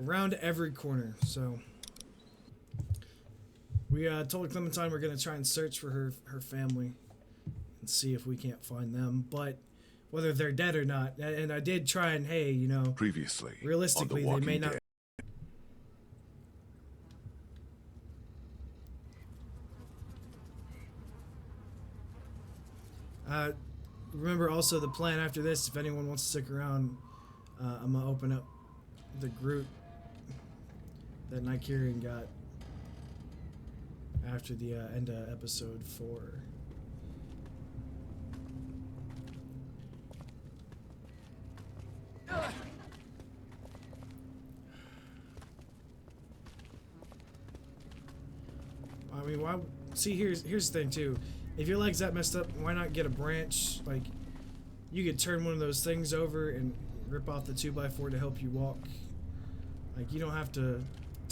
around every corner. So we told Clementine we're gonna try and search for her family and see if we can't find them, but whether they're dead or not. And I did try and, hey, you know, previously realistically they may not. Remember also the plan after this, if anyone wants to stick around, I'm gonna open up the group that Nigerian got after the end of episode 4. I mean, why? See, here's the thing too. If your leg's that messed up, why not get a branch? Like, you could turn one of those things over and rip off the 2x4 to help you walk. Like, you don't have to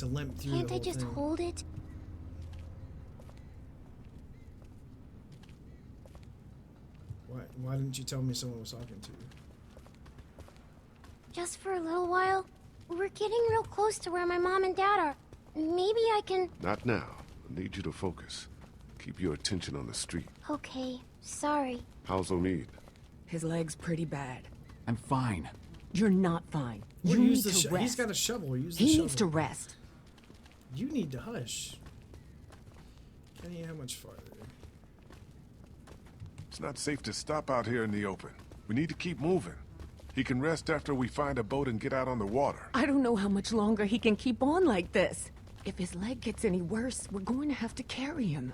limp through the whole thing. Can't I just hold it? Why didn't you tell me someone was talking to you? Just for a little while. We're getting real close to where my mom and dad are. Maybe I can... Not now. I need you to focus. Keep your attention on the street. Okay, sorry. How's Omid? His leg's pretty bad. I'm fine. You're not fine. Well, You need to rest. He's got a shovel. Use the He shovel. needs to rest. You need to hush. Kenny, how much farther? It's not safe to stop out here in the open. We need to keep moving. He can rest after we find a boat and get out on the water. I don't know how much longer he can keep on like this. If his leg gets any worse, we're going to have to carry him.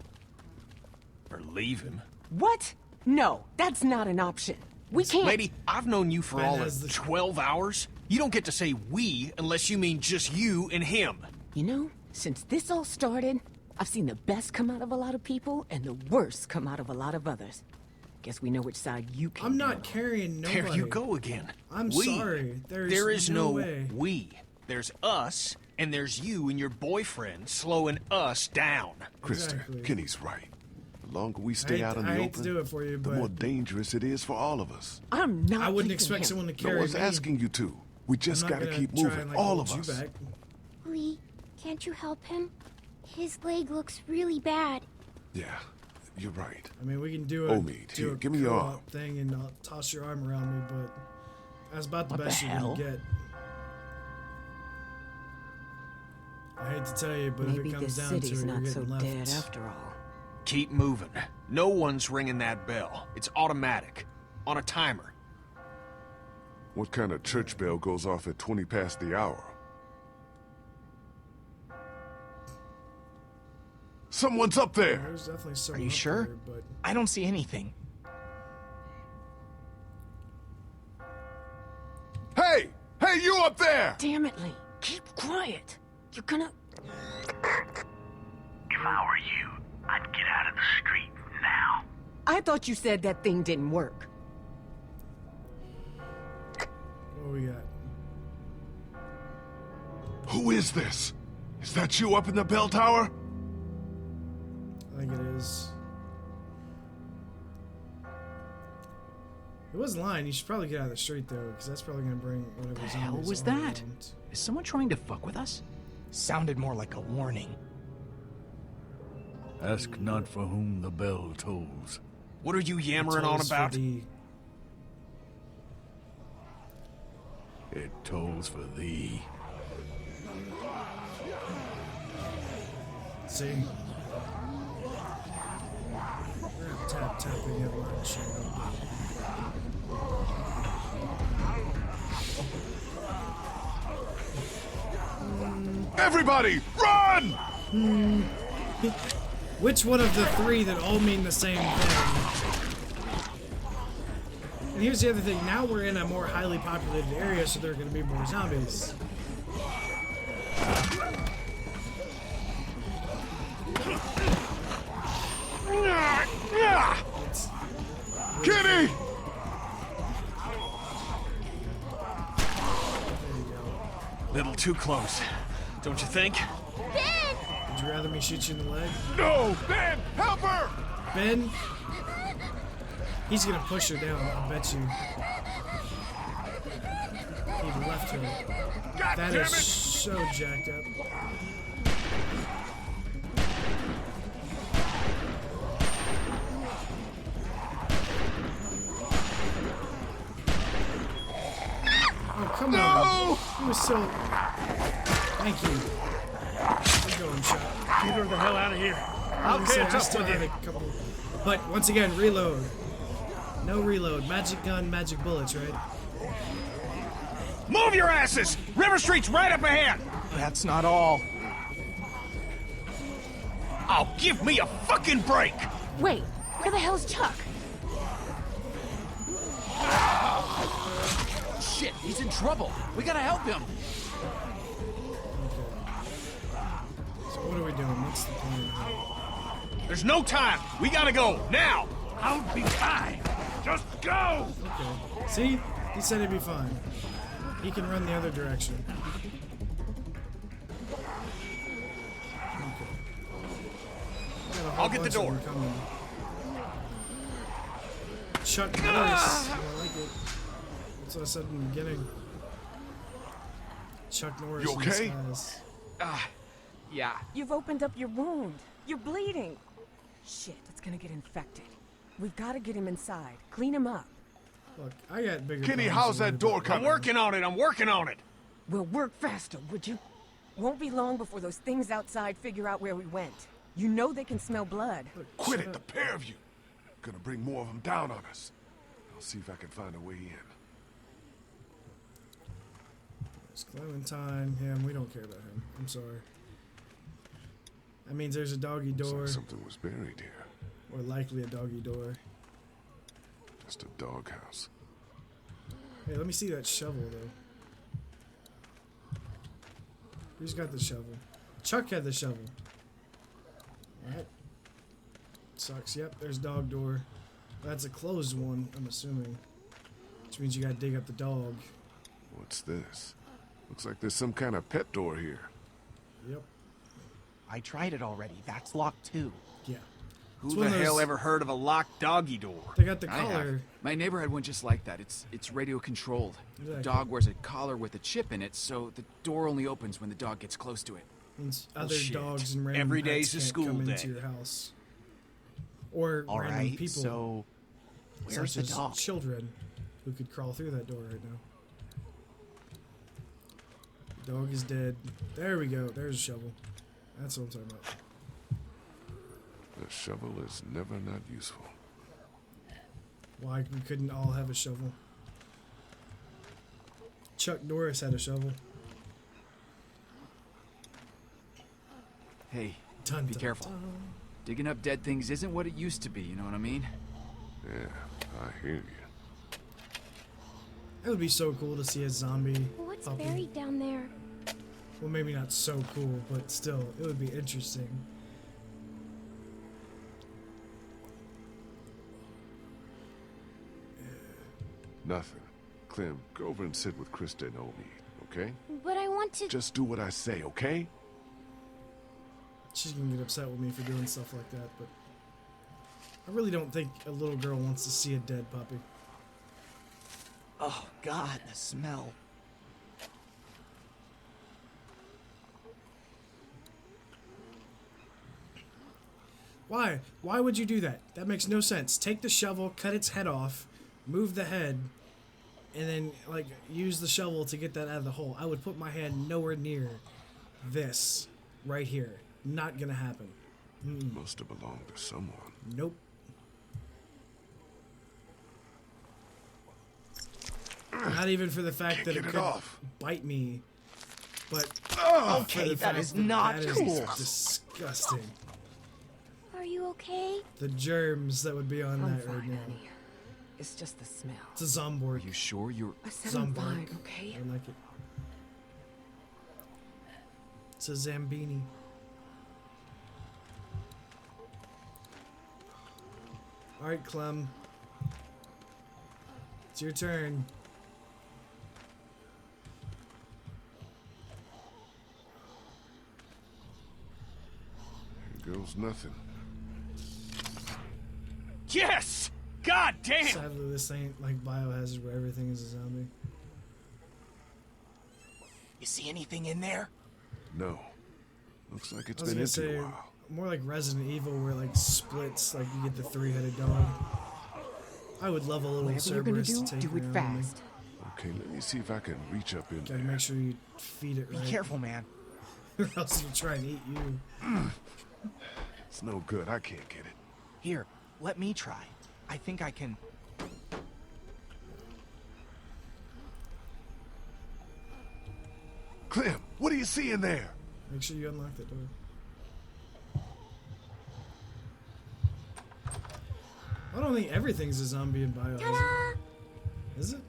Or leave him. What? No, that's not an option. We can't... Lady, I've known you for Ben all has of the- 12 hours. You don't get to say we unless you mean just you and him. You know, since this all started, I've seen the best come out of a lot of people and the worst come out of a lot of others. Guess we know which side you can I'm not carrying nobody. There you go again. I'm We. sorry. There is no way. we. There's us, and there's you and your boyfriend slowing us down. Krister, Exactly. Kenny's right. The longer we stay out in I the hate to open, do it for you, the but more dangerous it is for all of us. I'm not I wouldn't leaving expect him. someone to No carry one's me. asking you to. We just I'm not gotta gonna keep try moving, and, like, all hold of you us. back. Lee, can't you help him? His leg looks really bad. Yeah, you're right. I mean, we can do Omid, do here, a give me your co-op arm. thing and toss your arm around me, but that's about the What the best you're hell? gonna get. I hate to tell you, but if Maybe it comes this down to it, city's you're not so getting left. dead after all. Keep moving. No one's ringing that bell. It's automatic. On a timer. What kind of church bell goes off at 20 past the hour? Someone's up there! There's definitely someone you up sure? there, but I don't see anything. Hey! Hey, you up there! Damn it, Lee. Keep quiet. You're gonna... If I were you, I'd get out of the street now. I thought you said that thing didn't work. what we got? Who is this? Is that you up in the bell tower? I think it is. It wasn't lying. You should probably get out of the street though, because that's probably gonna bring whatever The hell zombies was are that? around. Is someone trying to fuck with us? Sounded more like a warning. Ask not for whom the bell tolls. What are you yammering It on tolls for about? thee. It tolls for thee. See? Tapping it like shit. Everybody, run! Which one of the three that all mean the same thing? And here's the other thing. Now we're in a more highly populated area, so there are going to be more zombies. Kenny! Little too close. Don't you think? Would you rather me shoot you in the leg? No! Ben! Help her! Ben? He's going to push her down, I bet you. He left her. That is so jacked up. Oh, come on. He was so... Thank you. Good going, shot. Get her the hell out of here. I'll I catch up still with have you. a couple... But, once again, reload. No reload. Magic gun, magic bullets, right? Move your asses! River Street's right up ahead! That's not all. Oh, give me a fucking break! Wait, where the hell's Chuck? Shit, he's in trouble. We gotta help him. So what are we doing? What's the plan? There's no time! We gotta go, now! I'll be fine. Just go! Okay. See? He said he'd be fine. He can run the other direction. Okay. Got a whole I'll get the bunch of door. them coming. Chuck Norris. I like it. That's what I said in the beginning. Chuck Norris. You in okay? disguise. Yeah. You've opened up your wound. You're bleeding. Shit, it's gonna get infected. We've gotta get him inside. Clean him up. Look, I got bigger Kenny, problems how's to worry that door about. I'm coming? working on it, I'm working on it! We'll work faster, would you? Won't be long before those things outside figure out where we went. You know they can smell blood. Look, Quit shut it, the up. pair of you. Gonna bring more of them down on us. I'll see if I can find a way in. It's Clementine. Him. We don't care about him. I'm sorry. That means there's a doggy Looks door, like something was buried here. or likely a doggy door. Just a doghouse. Hey, let me see that shovel, though. Who's got the shovel? Chuck had the shovel. Alright. Sucks. Yep, there's dog door. That's a closed one, I'm assuming. Which means you gotta dig up the dog. What's this? Looks like there's some kind of pet door here. Yep. I tried it already. That's locked too. Yeah. Who It's the one of hell those- ever heard of a locked doggy door? They got the I have. collar. My neighbor had one just like that. It's radio controlled. The Exactly. dog wears a collar with a chip in it, so the door only opens when the dog gets close to it. Means other Bullshit. dogs and random Every pets day's a can't school come day. into your house. Or All random right, people, so where's such the as dog? children, who could crawl through that door right now. The dog is dead. There we go. There's a shovel. That's what I'm talking about. The shovel is never not useful. Why we couldn't all have a shovel? Chuck Norris had a shovel. Hey, Dun, be dun, careful. dun. Digging up dead things isn't what it used to be, you know what I mean? Yeah, I hear you. It would be so cool to see a zombie What's puppy. buried down there? Well, maybe not so cool, but still, it would be interesting. Nothing. Clem, go over and sit with Krista and Omi, okay? But I want to... Just do what I say, okay? She's gonna get upset with me for doing stuff like that, but I really don't think a little girl wants to see a dead puppy. Oh God, the smell. Why? Why would you do that? That makes no sense. Take the shovel, cut its head off, move the head, and then, like, use the shovel to get that out of the hole. I would put my hand nowhere near this right here. Not gonna happen. Must have belonged to someone. Nope. Not even for the fact Can't that get it it could off. bite me, but Okay, for the that fact is that not that is cool. disgusting. Are you okay? The germs that would be on I'm that right fine, now. honey. It's just the smell. It's a Zomborg. Are you sure you're... I said I'm Zomborg. fine, okay? I like it. It's a Zambini. Alright, Clem. It's your turn. Here goes nothing. Yes! God damn! Sadly, this ain't like Biohazard where everything is a zombie. You see anything in there? No. Looks like it's I was been gonna empty say a while. more like Resident Evil, where it, like splits, like you get the three-headed dog. I would love a little Whatever you're gonna Cerberus to do, take do it around with me. fast. Okay, let me see if I can reach up in Gotta there. make sure you feed it Be right, careful, man. or else it'll try and eat you. It's no good. I can't get it. Here, let me try. I think I can... Clem, what do you see in there? Make sure you unlock that door. I don't think everything's a zombie in Bio, Ta-da! is it?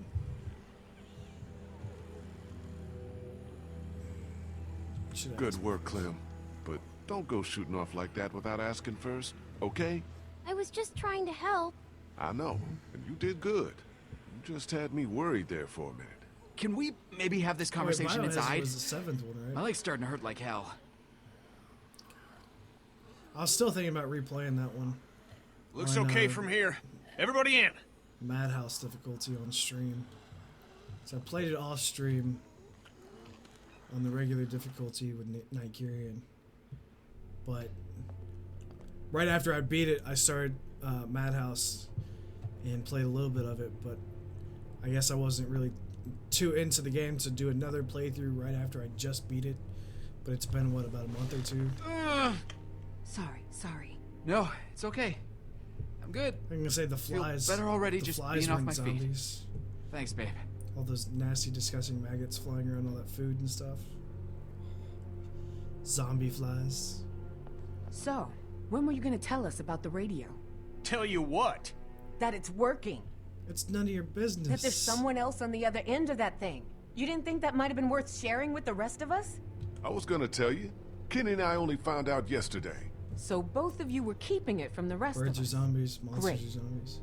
Should Good ask. work, Clem. But don't go shooting off like that without asking first, okay? I was just trying to help. I know, and you did good. You just had me worried there for a minute. Can we maybe have this conversation Wait, Biohazard inside? was the seventh one, My right? leg's starting to hurt like hell. I was still thinking about replaying that one. Looks On, okay from here. Everybody in. Madhouse difficulty on stream. So I played it off stream on the regular difficulty with Nigerian. But right after I beat it, I started Madhouse and played a little bit of it, but I guess I wasn't really too into the game to do another playthrough right after I just beat it. But it's been, what, about a month or two? Sorry. No, it's okay. I'm good. I'm gonna say the Feel flies. better already the just flies being off weren't my feet. zombies. Thanks, babe. All those nasty, disgusting maggots flying around all that food and stuff. Zombie flies. So, when were you gonna tell us about the radio? Tell you what. That it's working. It's none of your business. That there's someone else on the other end of that thing. You didn't think that might have been worth sharing with the rest of us? I was gonna tell you. Kenny and I only found out yesterday. So both of you were keeping it from the rest Birds of are us. zombies, monsters Great. are zombies.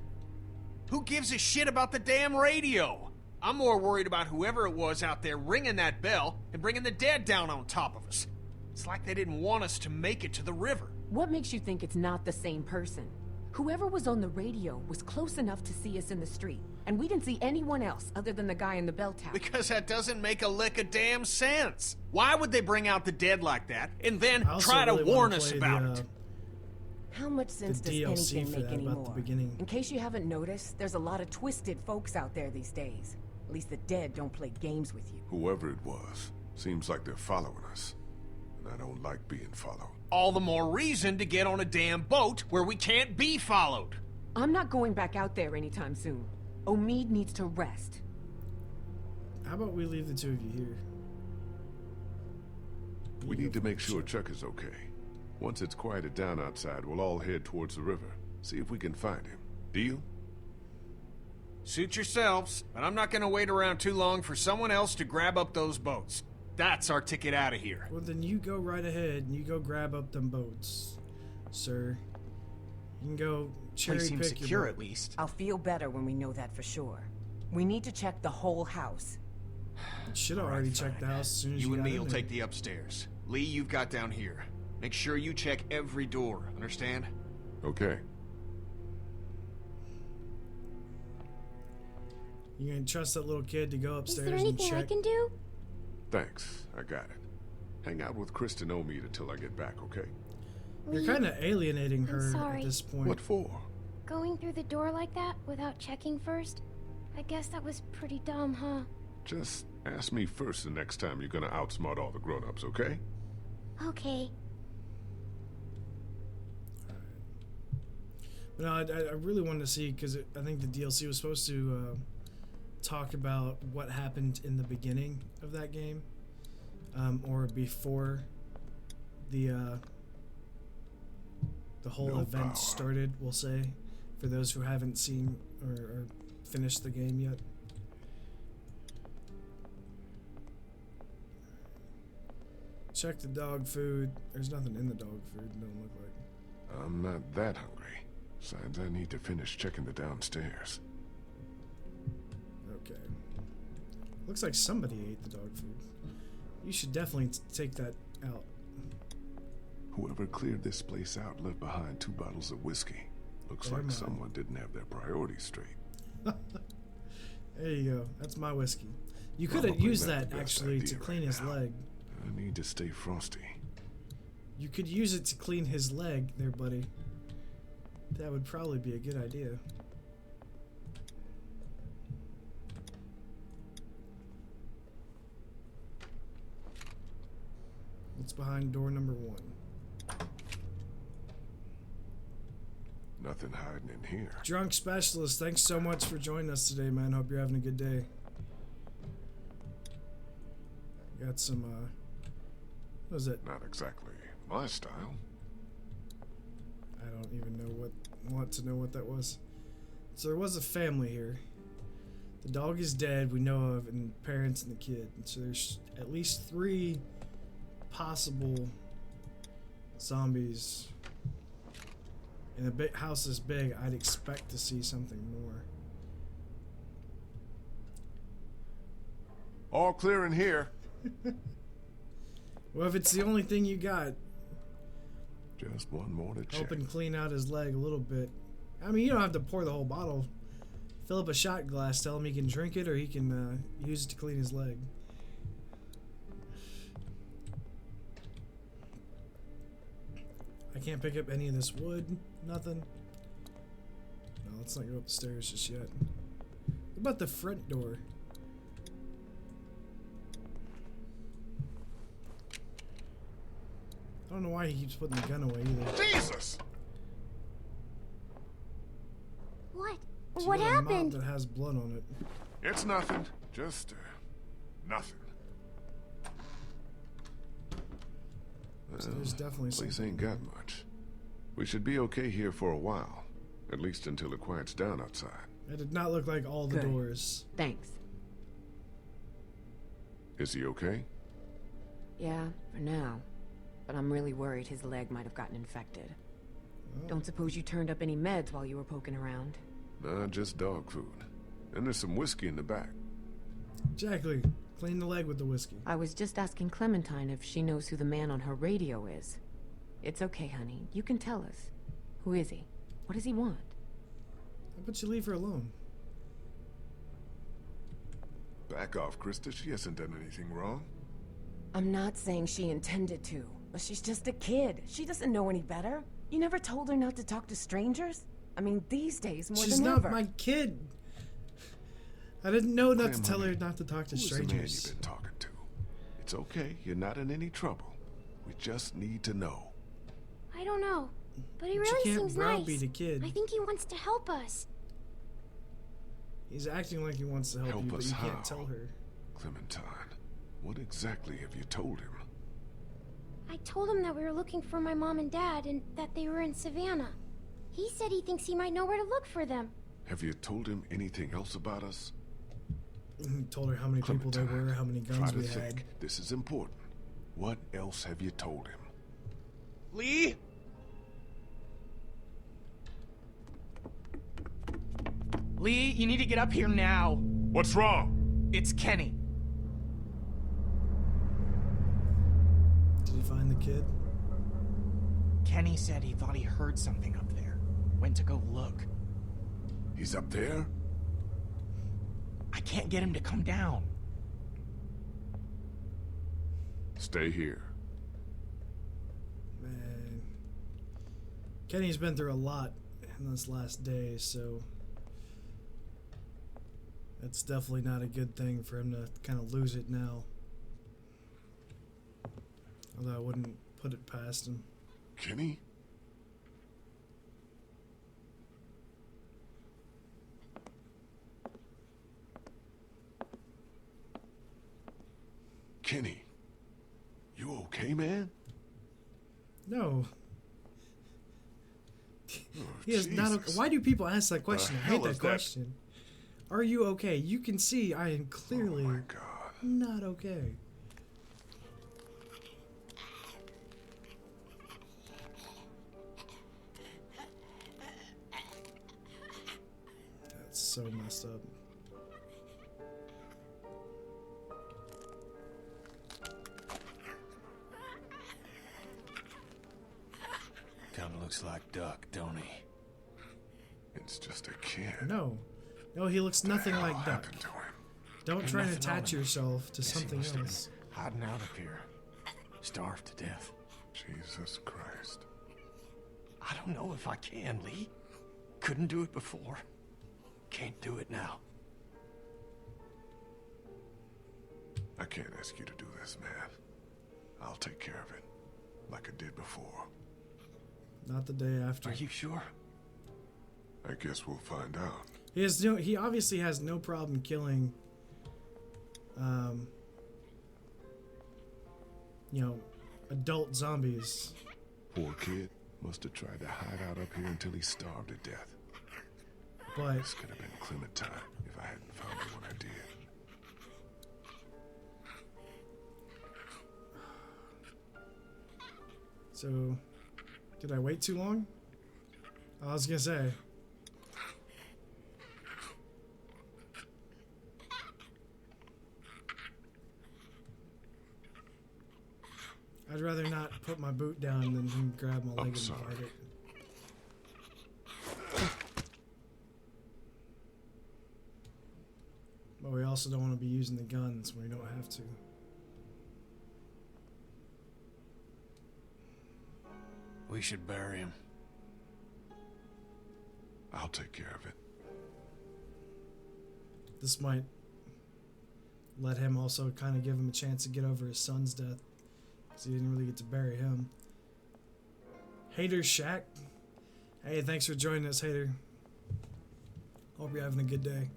Who gives a shit about the damn radio? I'm more worried about whoever it was out there ringing that bell and bringing the dead down on top of us. It's like they didn't want us to make it to the river. What makes you think it's not the same person? Whoever was on the radio was close enough to see us in the street, and we didn't see anyone else other than the guy in the bell tower. Because that doesn't make a lick of damn sense. Why would they bring out the dead like that and then I also try to really warn wanna us play about the, it? How much sense does DLC anything for make that, about the anymore? beginning. In case you haven't noticed, there's a lot of twisted folks out there these days. At least the dead don't play games with you. Whoever it was, seems like they're following us. And I don't like being followed. All the more reason to get on a damn boat where we can't be followed. I'm not going back out there anytime soon. Omid needs to rest. How about we leave the two of you here? We need to make sure Chuck is okay. Once it's quieted down outside, we'll all head towards the river. See if we can find him. Deal? Suit yourselves, but I'm not gonna wait around too long for someone else to grab up those boats. That's our ticket out of here. Well, then you go right ahead and you go grab up them boats, sir. You can go cherry Place seems pick secure your at boat. least. I'll feel better when we know that for sure. We need to check the whole house. Should have already checked the house as soon as you You and got me in will there. take the upstairs. Lee, you've got down here. Make sure you check every door, understand? Okay. You gonna trust that little kid to go Is upstairs there and anything check? I can do? Thanks. I got it. Hang out with Kristen Omid until I get back, okay? You're Lee, kind of alienating her sorry. at this point. What for? Going through the door like that without checking first? I guess that was pretty dumb, huh? Just ask me first the next time you're gonna outsmart all the grown-ups, okay? Okay. But no, I really wanted to see, because I think the DLC was supposed to talk about what happened in the beginning of that game, or before the whole No event power. started, we'll say, for those who haven't seen or finished the game yet. Check the dog food. There's nothing in the dog food, don't look like. I'm not that hungry. Besides, I need to finish checking the downstairs. Okay. Looks like somebody ate the dog food. You should definitely take that out. Whoever cleared this place out left behind 2 bottles of whiskey. Looks Never like mind. someone didn't have their priorities straight. There you go. That's my whiskey. You could have Probably used not the that best actually to idea clean right his now. leg. I need to stay frosty. You could use it to clean his leg there, buddy. That would probably be a good idea. What's behind door number 1? Nothing hiding in here. Drunk Specialist, thanks so much for joining us today, man. Hope you're having a good day. Got some, what is it? Not exactly my style. I don't even want to know what that was. So there was a family here. The dog is dead, we know of, and parents and the kid. And so there's at least 3 possible zombies. In a big house this big, I'd expect to see something more. All clear in here. Well, if it's the only thing you got, Just one more to check. help him clean out his leg a little bit. I mean, you don't have to pour the whole bottle. Fill up a shot glass, tell him he can drink it, or he can use it to clean his leg. I can't pick up any of this wood. Nothing. No, let's not go up the stairs just yet. What about the front door? I don't know why he keeps putting the gun away either. Jesus! What? It's What got a mop happened? that has blood on it. It's nothing. Just, nothing. So there's definitely Place something. ain't got much. We should be okay here for a while. At least until it quiets down outside. It did not look like all the Good. doors. Thanks. Is he okay? Yeah, for now. But I'm really worried his leg might have gotten infected. Oh. Don't suppose you turned up any meds while you were poking around? Nah, just dog food. And there's some whiskey in the back. Exactly. Clean the leg with the whiskey. I was just asking Clementine if she knows who the man on her radio is. It's okay, honey. You can tell us. Who is he? What does he want? How about you leave her alone? Back off, Krista. She hasn't done anything wrong. I'm not saying she intended to, but she's just a kid. She doesn't know any better. You never told her not to talk to strangers? I mean, these days more She's than not ever. my kid. I didn't know not to Clem, tell her honey, not to talk to Who's the man strangers. you've been talking to? It's okay. You're not in any trouble. We just need to know. I don't know, but he But really you can't seems browbeat nice. a kid. I think he wants to help us. He's acting like he wants to help Help you, but us you how? can't tell her. Clementine, what exactly have you told him? I told him that we were looking for my mom and dad and that they were in Savannah. He said he thinks he might know where to look for them. Have you told him anything else about us? Told her how many people there Clementine, were, how many try guns to we think. had. This is important. What else have you told him? Lee? Lee, you need to get up here now. What's wrong? It's Kenny. Did he find the kid? Kenny said he thought he heard something up there. Went to go look. He's up there? I can't get him to come down. Stay here. Man. Kenny's been through a lot in this last day, so that's definitely not a good thing for him to kind of lose it now. Although I wouldn't put it past him. Kenny? Kenny, you okay, man? No. Oh, He is not okay. Jesus. Why do people ask that question? I hate hell that is that? question. Are you okay? You can see I am clearly Oh my God. not okay. That's so messed up. Kinda looks like Duck, don't he? It's just a kid. No. No, he looks nothing What like Duck. happened to him? Don't Ain't try and nothing wrong attach with him. yourself to Guess he something must have else. been hiding out up here. Starved to death. Jesus Christ. I don't know if I can, Lee. Couldn't do it before. Can't do it now. I can't ask you to do this, man. I'll take care of it, like I did before. Not the day after. Are you sure? I guess we'll find out. He obviously has no problem killing, you know, adult zombies. Poor kid must have tried to hide out up here until he starved to death. But This could have been Clementine if I hadn't found her when I did. so, did I wait too long? I was gonna say. I'd rather not put my boot down than him grab my leg and sorry. bite it. But we also don't want to be using the guns when we don't have to. We should bury him. I'll take care of it. This might let him also kind of give him a chance to get over his son's death, because he didn't really get to bury him. Hater Shack. Hey, thanks for joining us, Hater. Hope you're having a good day.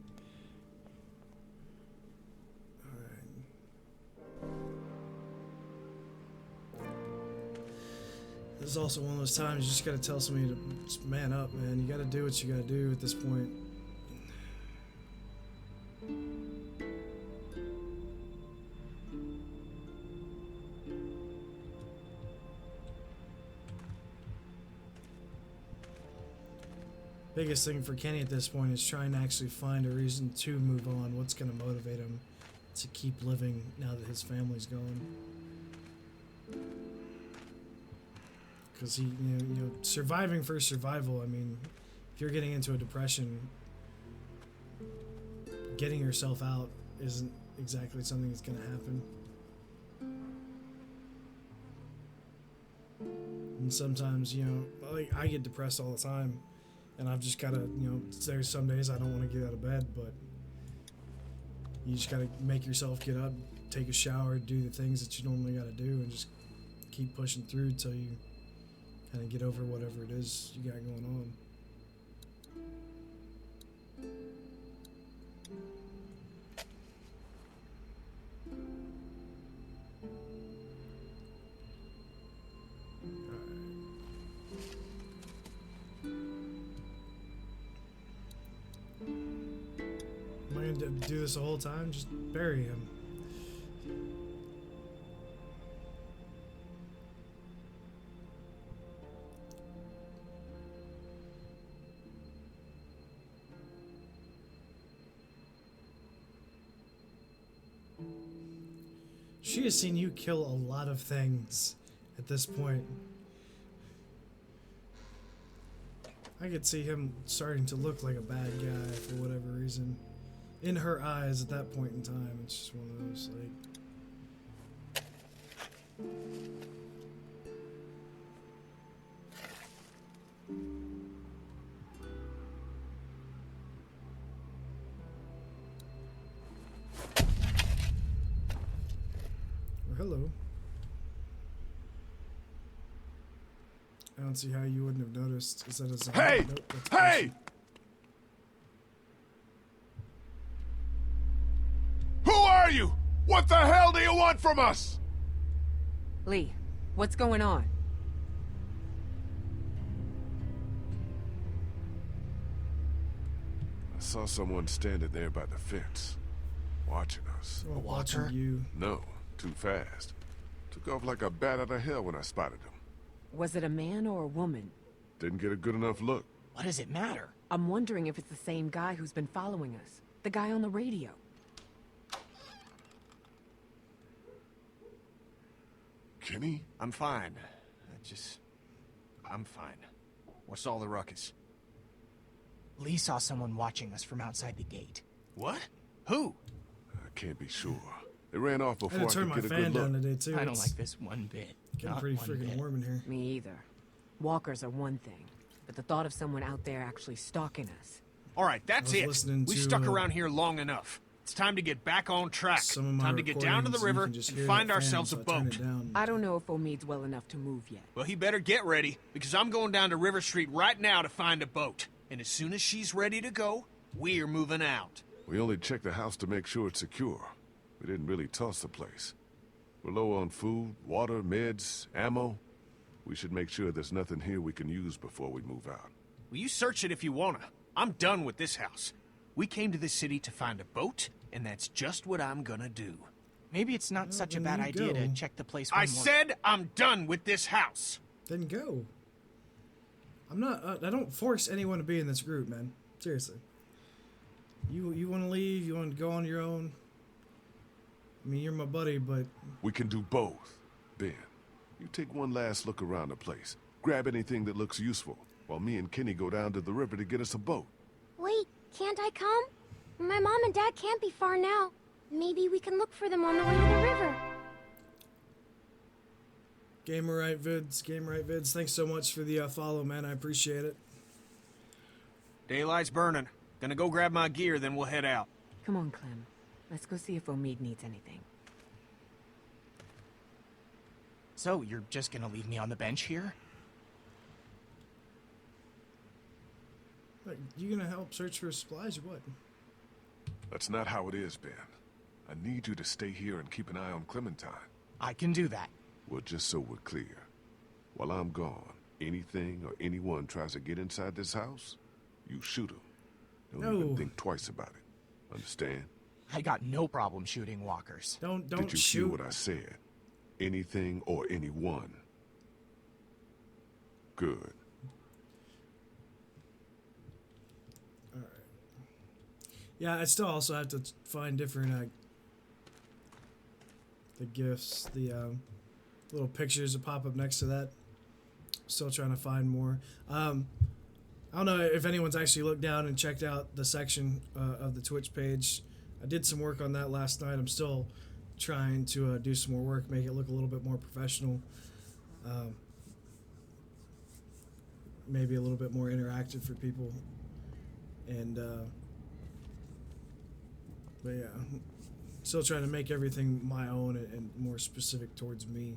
This is also one of those times you just gotta tell somebody to just man up, man. You gotta do what you gotta do at this point. Biggest thing for Kenny at this point is trying to actually find a reason to move on. What's gonna motivate him to keep living now that his family's gone? Because you know, surviving for survival. I mean, if you're getting into a depression, getting yourself out isn't exactly something that's going to happen. And sometimes, you know, like I get depressed all the time, and I've just got to, you know, there's some days I don't want to get out of bed, but you just got to make yourself get up, take a shower, do the things that you normally got to do, and just keep pushing through till you kind of get over whatever it is you got going on. Am I going to do this the whole time? Just bury him. She has seen you kill a lot of things at this point. I could see him starting to look like a bad guy for whatever reason. In her eyes at that point in time, it's just one of those, like... Hello. I don't see how you wouldn't have noticed. Is that a zombie? Hey! Nope, that's Hey! Bullshit. Who are you? What the hell do you want from us? Lee, what's going on? I saw someone standing there by the fence, watching us. Well, walker? watching you. No, too fast. Took off like a bat out of hell when I spotted him. Was it a man or a woman? Didn't get a good enough look. What does it matter? I'm wondering if it's the same guy who's been following us. The guy on the radio. Kenny? I'm fine. I'm fine. What's all the ruckus? Lee saw someone watching us from outside the gate. What? Who? can't be sure. They ran off I before had I to turn could my get a fan good down look. today too. I don't It's like this one bit. getting Not pretty one freaking bit. warm in here. Me either. Walkers are one thing, but the thought of someone out there actually stalking us. All right, that's I was it. listening We've to, stuck around here long enough. It's time to get back on track. Some of my Time to get down to the recordings, you river can just and hear find the fan, ourselves so a I turn boat. it down. I don't know if Omid's well enough to move yet. Well, he better get ready, because I'm going down to River Street right now to find a boat. And as soon as she's ready to go, we're moving out. We only checked the house to make sure it's secure. We didn't really toss the place. We're low on food, water, meds, ammo. We should make sure there's nothing here we can use before we move out. Well, you search it if you wanna. I'm done with this house. We came to this city to find a boat, and that's just what I'm gonna do. Maybe it's not such a then bad you idea go. to check the place one I more. said I'm done with this house. Then go. I'm not. I don't force anyone to be in this group, man. Seriously. You want to leave? You want to go on your own? I mean, you're my buddy, but We can do both. Ben, you take one last look around the place. Grab anything that looks useful, while me and Kenny go down to the river to get us a boat. Wait, can't I come? My mom and dad can't be far now. Maybe we can look for them on the way to the river. Gamer Right Vids, thanks so much for the follow, man. I appreciate it. Daylight's burning. Gonna go grab my gear, then we'll head out. Come on, Clem. Let's go see if Omid needs anything. So, you're just gonna leave me on the bench here? Like, you gonna help search for supplies or what? That's not how it is, Ben. I need you to stay here and keep an eye on Clementine. I can do that. Well, just so we're clear. While I'm gone, anything or anyone tries to get inside this house, you shoot them. Don't No. even think twice about it. Understand? I got no problem shooting walkers. Don't Did you shoot. hear what I said? Anything or anyone. Good. Yeah, I still also have to find different the gifts, the little pictures that pop up next to that. Still trying to find more. I don't know if anyone's actually looked down and checked out the section of the Twitch page. I did some work on that last night. I'm still trying to do some more work, make it look a little bit more professional. Maybe a little bit more interactive for people. And but yeah, still trying to make everything my own and more specific towards me.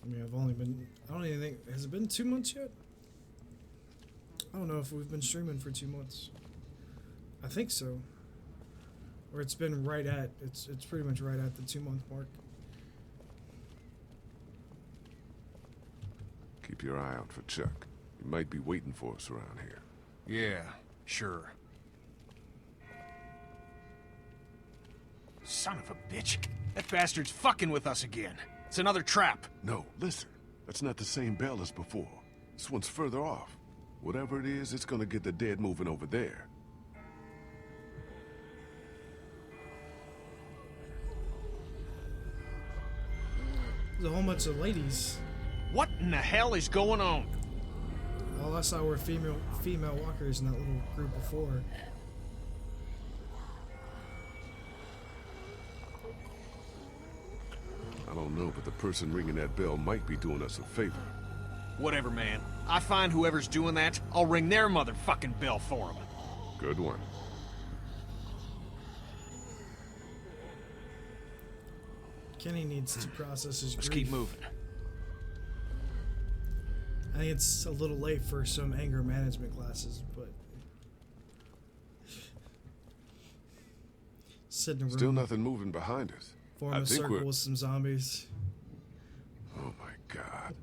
I mean, I don't even think, has it been 2 months yet? I don't know if we've been streaming for 2 months. I think so. Or it's been it's pretty much right at the 2-month mark. Keep your eye out for Chuck. He might be waiting for us around here. Yeah, sure. Son of a bitch. That bastard's fucking with us again. It's another trap. No, listen. That's not the same bell as before. This one's further off. Whatever it is, it's gonna get the dead moving over there. There's a whole bunch of ladies. What in the hell is going on? All I saw were female walkers in that little group before. I don't know, but the person ringing that bell might be doing us a favor. Whatever, man. I find whoever's doing that, I'll ring their motherfucking bell for them. Good one. Kenny needs to process his Let's grief. keep moving. I think it's a little late for some anger management classes, but sit in a room, Still nothing moving behind us. form I a think circle we're... with some zombies. Oh my God.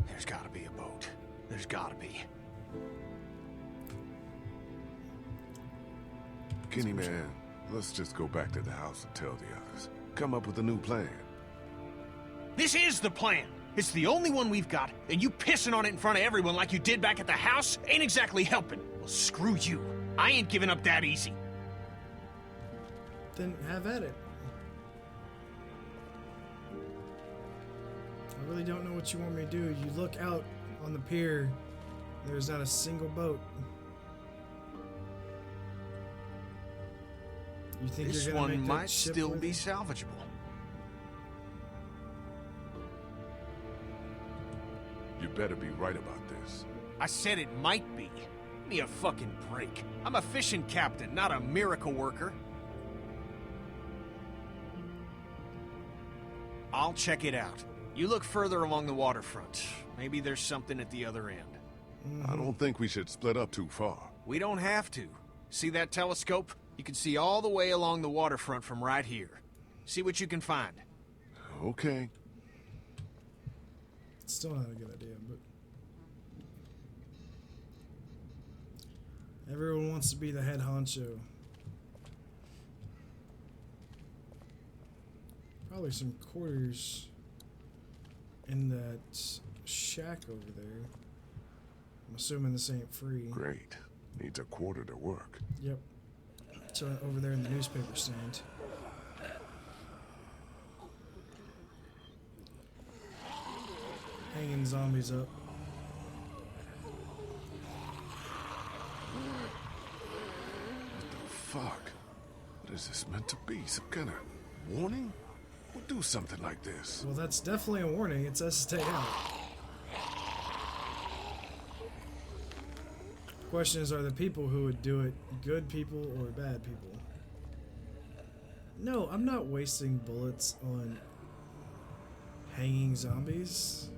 There's gotta be a boat. There's gotta be. Kenny, man, let's just go back to the house and tell the others. Come up with a new plan. This is the plan. It's the only one we've got, and you pissing on it in front of everyone like you did back at the house ain't exactly helping. Well, screw you. I ain't giving up that easy. then have at it. I really don't know what you want me to do. You look out on the pier, there's not a single boat. You think This you're gonna one make that might ship still worthy? be salvageable. You better be right about this. I said it might be. Give me a fucking break. I'm a fishing captain, not a miracle worker. I'll check it out. You look further along the waterfront. Maybe there's something at the other end. I don't think we should split up too far. We don't have to. See that telescope? You can see all the way along the waterfront from right here. See what you can find. Okay. It's still not a good idea, but everyone wants to be the head honcho. Probably some quarters in that shack over there. I'm assuming this ain't free. Great. Needs a quarter to work. Yep. So over there in the newspaper stand. Hanging zombies up. What the fuck? What is this meant to be? Some kind of warning? We'll do something like this. Well, that's definitely a warning. It says to stay out. Question is, are the people who would do it good people or bad people? No, I'm not wasting bullets on hanging zombies.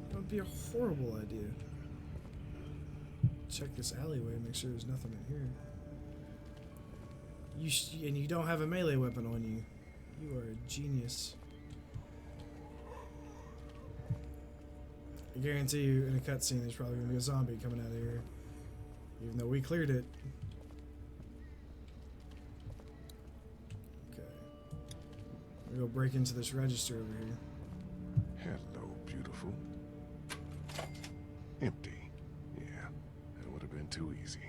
That would be a horrible idea. Check this alleyway and make sure there's nothing in here. And you don't have a melee weapon on you. You are a genius. I guarantee you in a cutscene there's probably going to be a zombie coming out of here. Even though we cleared it. Okay. We're going to break into this register over here. Hello, beautiful. Empty. Yeah, that would have been too easy.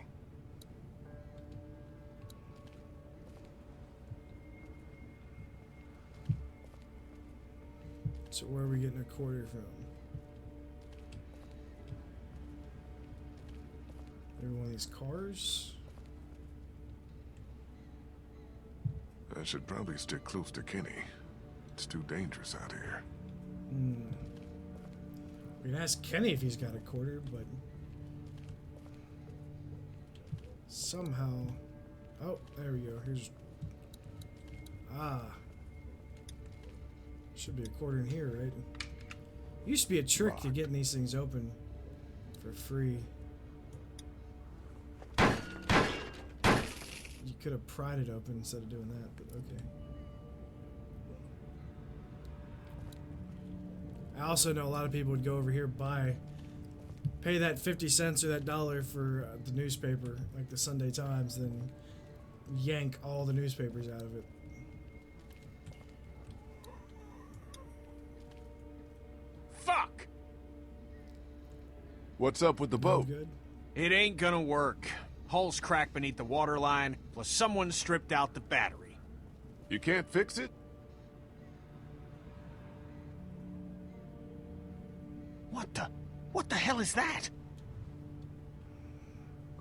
So where are we getting a quarter from? Maybe one of these cars? I should probably stick close to Kenny. It's too dangerous out here. We can ask Kenny if he's got a quarter, but somehow... Oh, there we go. Here's... Should be a quarter in here, right? Used to be a trick to getting these things open for free. You could have pried it open instead of doing that, but okay. I also know a lot of people would go over here, pay that 50 cents or that $1 for the newspaper, like the Sunday Times, then yank all the newspapers out of it. Fuck! What's up with the No boat? good. It ain't gonna work. Hull's cracked beneath the waterline, plus someone stripped out the battery. You can't fix it? What the hell is that?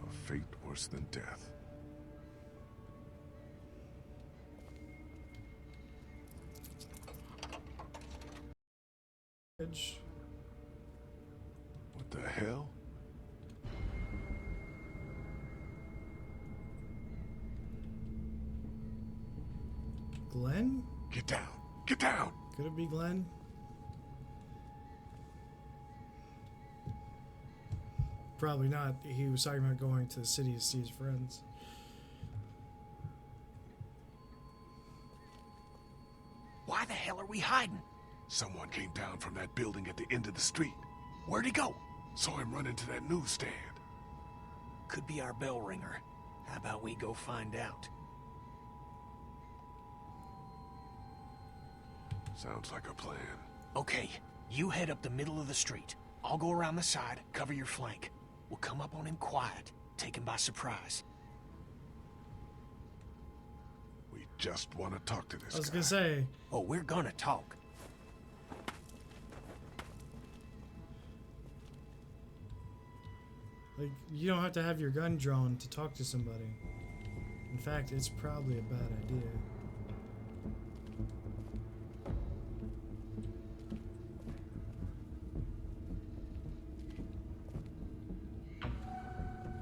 A fate worse than death. Edge. What the hell? Glenn? Get down! Get down! Could it be Glenn? Probably not. He was talking about going to the city to see his friends. Why the hell are we hiding? Someone came down from that building at the end of the street. Where'd he go? Saw him run into that newsstand. Could be our bell ringer. How about we go find out? Sounds like a plan. Okay, you head up the middle of the street. I'll go around the side, cover your flank. We'll come up on him quiet, take him by surprise. We just want to talk to this I was guy. gonna say, Oh, we're gonna talk. like, you don't have to have your gun drawn to talk to somebody. In fact, it's probably a bad idea.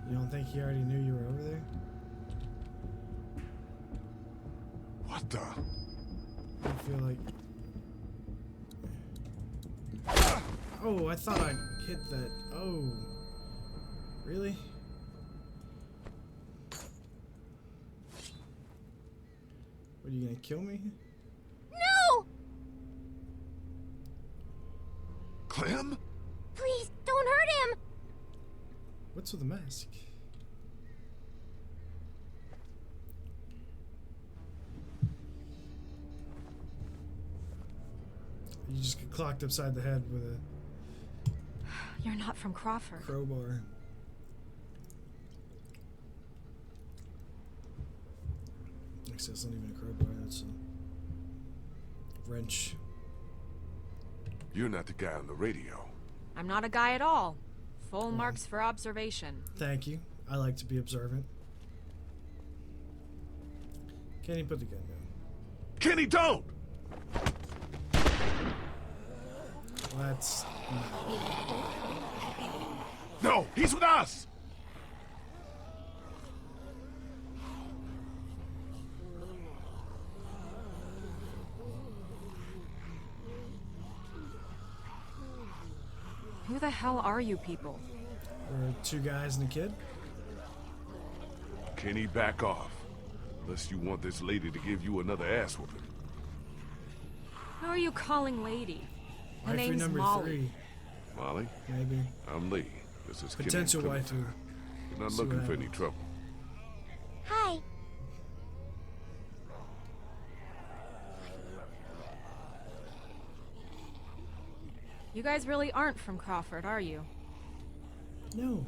You don't think he already knew you were over there? What the? I feel like... Oh, I thought I hit that. Oh. Really? What, are you gonna kill me? No! Clem? Please, don't hurt him! What's with the mask? You just get clocked upside the head with a You're not from Crawford. crowbar. Actually, it's not even a crowbar, that's a wrench. You're not the guy on the radio. I'm not a guy at all. Full marks for observation. Thank you. I like to be observant. Kenny, put the gun down. Kenny, don't! Well, that's... No, he's with us! Who the hell are you people? We're two guys and a kid. Kenny, back off. Unless you want this lady to give you another ass whooping. Who are you calling lady? Her Waifu name's number Molly. 3, Molly, maybe. I'm Lee. This is Potential Kenny. waifu. We're not See looking what for any happens. trouble. Hi. You guys really aren't from Crawford, are you? No.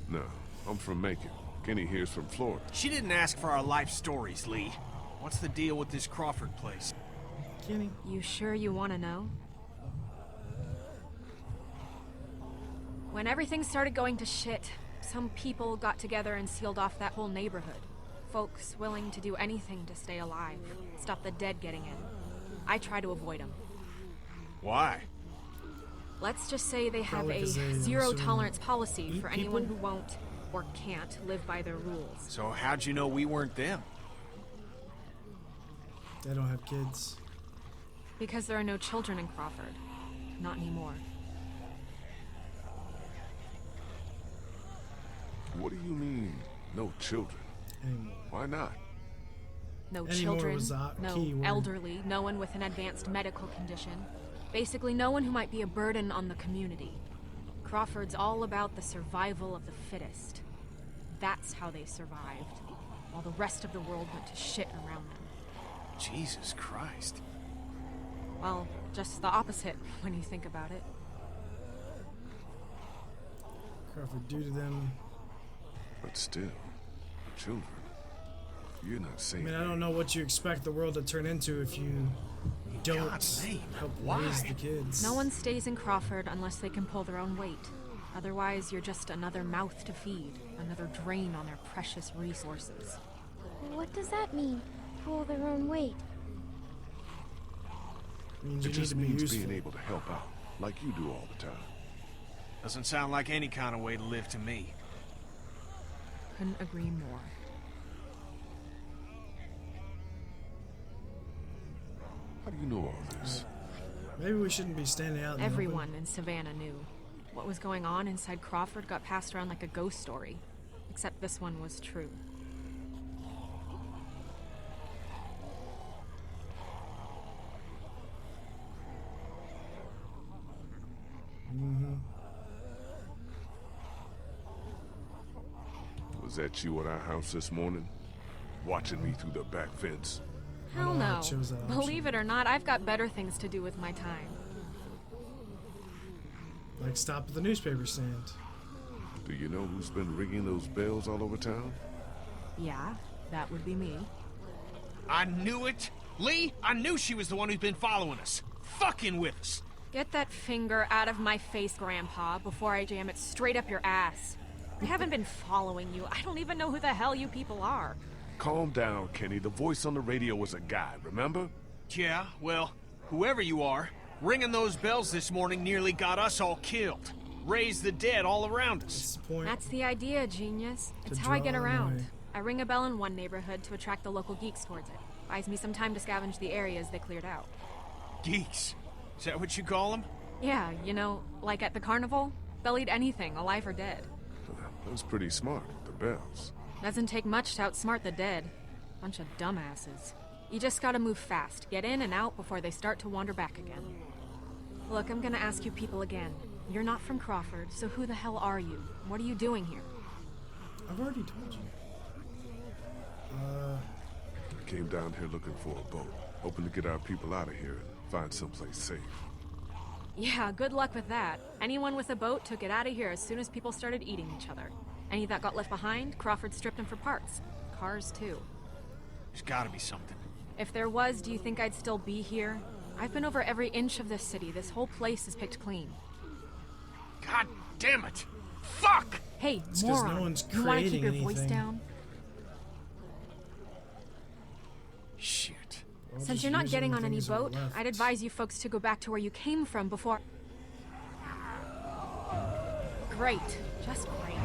No, I'm from Macon. Kenny here's from Florida. She didn't ask for our life stories, Lee. What's the deal with this Crawford place? Kenny. You sure you want to know? When everything started going to shit, some people got together and sealed off that whole neighborhood. Folks willing to do anything to stay alive, stop the dead getting in. I try to avoid them. Why? Let's just say they have Probably a 'cause they, zero assume, tolerance policy eat for anyone people? who won't or can't live by their rules. So how'd you know we weren't them? They don't have kids. Because there are no children in Crawford. Not anymore. What do you mean, no children? Anymore. Why not? No Anymore children, was the no key word. elderly, no one with an advanced medical condition. Basically, no one who might be a burden on the community. Crawford's all about the survival of the fittest. That's how they survived, while the rest of the world went to shit around them. Jesus Christ. Well, just the opposite when you think about it. Crawford do to them. But still, children. You're not I saying. mean, I don't know what you expect the world to turn into if you don't God's name, help why? raise the kids. No one stays in Crawford unless they can pull their own weight. Otherwise, you're just another mouth to feed, another drain on their precious resources. What does that mean? Pull their own weight. Means It you just need to be means useful. being able to help out, like you do all the time. Doesn't sound like any kind of way to live to me. Couldn't agree more. How do you know all this? Maybe we shouldn't be standing out in the open. Everyone in Savannah knew. What was going on inside Crawford got passed around like a ghost story. Except this one was true. Was that you at our house this morning? Watching me through the back fence? Hell know how no. I chose that option. Believe it or not, I've got better things to do with my time. Like stop at the newspaper stand. Do you know who's been ringing those bells all over town? Yeah, that would be me. I knew it. Lee, I knew she was the one who's been following us. Fucking with us. Get that finger out of my face, Grandpa, before I jam it straight up your ass. I haven't been following you. I don't even know who the hell you people are. Calm down, Kenny. The voice on the radio was a guy, remember? Yeah, well, whoever you are, ringing those bells this morning nearly got us all killed. Raised the dead all around us. That's the idea, genius. It's how I get around. I ring a bell in one neighborhood to attract the local geeks towards it. Buys me some time to scavenge the areas they cleared out. Geeks? Is that what you call them? Yeah, you know, like at the carnival? They'll eat anything, alive or dead. That was pretty smart, the bells. Doesn't take much to outsmart the dead. Bunch of dumbasses. You just gotta move fast, get in and out before they start to wander back again. Look, I'm gonna ask you people again. You're not from Crawford, so who the hell are you? What are you doing here? I've already told you. I came down here looking for a boat, hoping to get our people out of here and find someplace safe. Yeah, good luck with that. Anyone with a boat took it out of here as soon as people started eating each other. Any that got left behind, Crawford stripped them for parts. Cars, too. There's gotta be something. If there was, do you think I'd still be here? I've been over every inch of this city. This whole place is picked clean. God damn it! Fuck! Hey, It's 'cause moron. no one's You wanna keep creating your voice anything. down? Shit. I'll Since just you're not use getting the on any things that are boat, left. I'd advise you folks to go back to where you came from before... Great. Just great.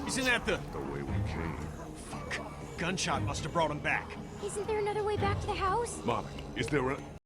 Isn't that the way we came? Fuck. Gunshot must have brought him back. Isn't there another way back to the house? Monica, is there a...